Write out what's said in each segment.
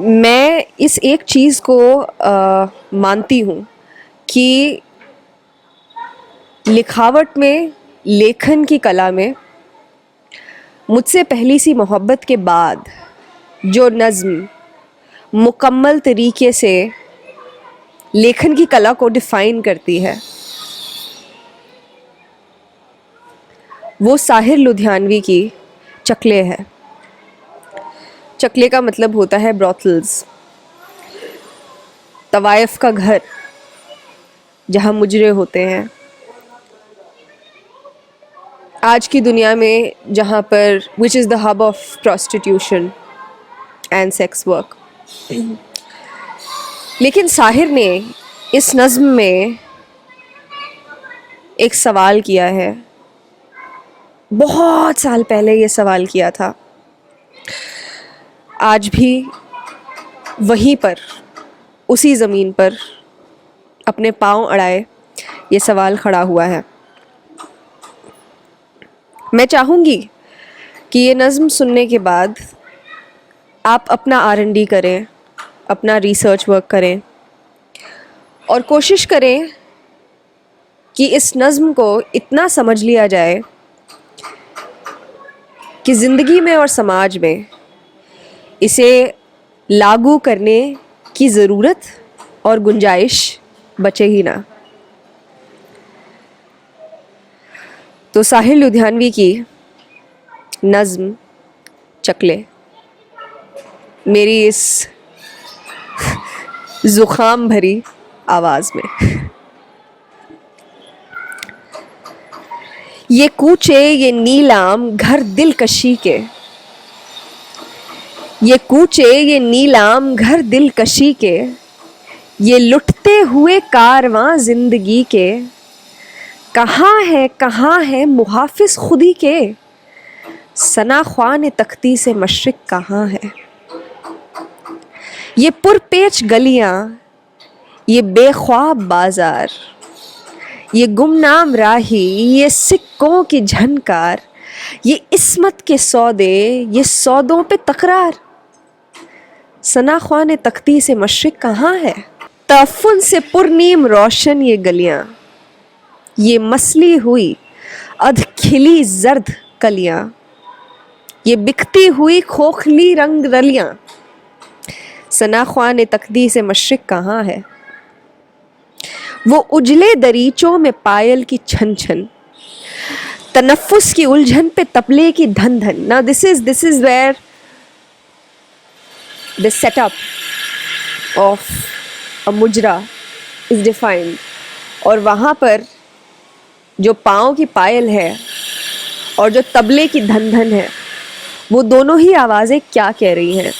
मैं इस एक चीज़ को मानती हूँ कि लिखावट में, लेखन की कला में मुझसे पहली सी मोहब्बत के बाद जो नज़्म मुकम्मल तरीके से लेखन की कला को डिफ़ाइन करती है वो साहिर लुधियानवी की चकले है। चकले का मतलब होता है ब्रॉथल्स, तवाइफ का घर जहाँ मुजरे होते हैं। आज की दुनिया में जहाँ पर which is the hub of prostitution and sex work. लेकिन साहिर ने इस नज़्म में एक सवाल किया है, बहुत साल पहले ये सवाल किया था, आज भी वहीं पर उसी ज़मीन पर अपने पाँव अड़ाए ये सवाल खड़ा हुआ है। मैं चाहूँगी कि ये नज़्म सुनने के बाद आप अपना R&D करें, अपना रिसर्च वर्क करें और कोशिश करें कि इस नज़्म को इतना समझ लिया जाए कि ज़िंदगी में और समाज में इसे लागू करने की ज़रूरत और गुंजाइश बचे ही ना। तो साहिर लुधियानवी की नज़्म चकले मेरी इस ज़ुखाम भरी आवाज़ में। ये कूचे ये नीलाम घर दिलकशी के, ये कूचे ये नीलाम घर दिलकशी के, ये लुटते हुए कारवां जिंदगी के, कहाँ है मुहाफिज खुदी के, सना ख्वान तख्ती से मशरिक कहाँ है। ये पुरपेच गलियां, ये बेख्वाब बाजार, ये गुमनाम राही, ये सिक्कों की झनकार, ये इस्मत के सौदे, ये सौदों पे तकरार, सना ख्वान तख्ती से मशरिक कहाँ है। तअफ़्फ़ुन से पुरनीम रोशन ये गलियां, ये मसली हुई अधखिली जर्द कलियां, ये बिकती हुई खोखली रंग रलियां, सना ख्वान तख्ती से मशरिक कहाँ है। वो उजले दरीचों में पायल की छन छन, तनफ्फुस की उलझन पे तबले की धन धन। ना this is where the setup of a mujra is defined. और वहाँ पर जो पाँव की पायल है और जो तबले की धन धन है, वो दोनों ही आवाज़ें क्या कह रही हैं।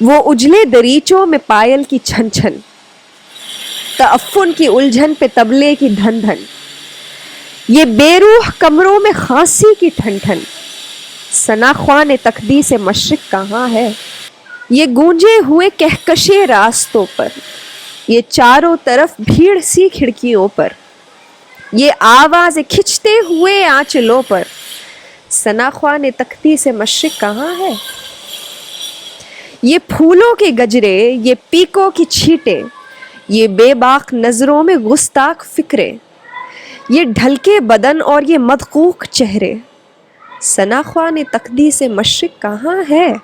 वो उजले दरीचों में पायल की छन छन, तअफ़्फ़ुन की उलझन पे तबले की धन धन, ये बेरूह कमरों में खांसी की ठन ठन, सना ख्वान तख्ती से मशरिक कहाँ है। ये गूंजे हुए कहकशे रास्तों पर, ये चारों तरफ भीड़ सी खिड़कियों पर, ये आवाज़ खिंचते हुए आंचलों पर, सना ख्वान तख्ती से मशरिक कहाँ है। ये फूलों के गजरे, ये पीकों की छींटे, ये बेबाक नज़रों में गुस्ताख फिक्रे, ये ढलके बदन और ये मदकूक चेहरे, सना ख्वान तख्ती से मशरिक कहाँ है।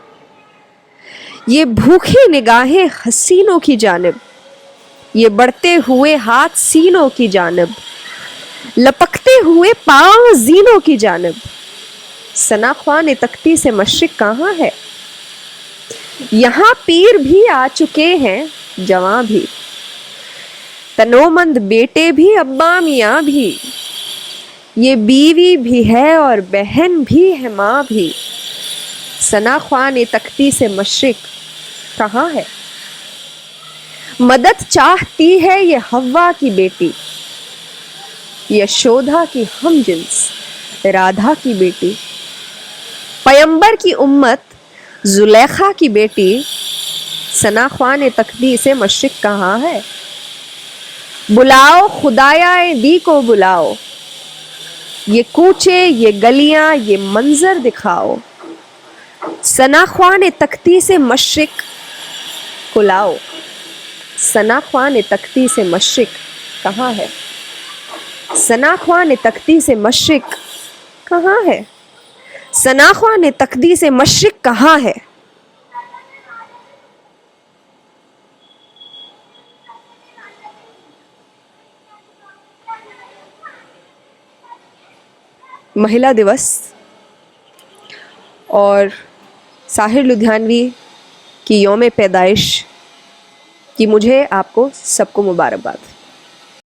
ये भूखी निगाहें हसीनों की जानिब, ये बढ़ते हुए हाथ सीनों की जानिब, लपकते हुए पाँव जीनों की जानिब, सना ख्वान तख्ती से मशरिक कहाँ है। यहाँ पीर भी आ चुके हैं, जवां भी, तनोमंद बेटे भी, अब्बा मियाँ भी, ये बीवी भी है और बहन भी है, माँ भी, सना ख्वान तख्ती से मशरिक कहाँ है। मदद चाहती है ये हव्वा की बेटी, यशोदा की हम जिन्स राधा की बेटी, पैगंबर की उम्मत जुलेखा की बेटी, सना ख्वान तख्ती से मशरिक कहाँ है। बुलाओ खुदाया दी को बुलाओ, ये कूचे ये गलियां ये मंजर दिखाओ, सनाख्वा ने तख्ती से मशरिक को लाओ। सनाख्वा ने तख्ती से मशरिक कहाँ है? सनाख्वा ने तख्ती से मशरिक कहाँ है? सनाख्वा ने तख्ती से मशरिक कहाँ है? महिला दिवस और साहिर लुधियानवी की यौम पैदाइश की मुझे आपको सबको मुबारकबाद।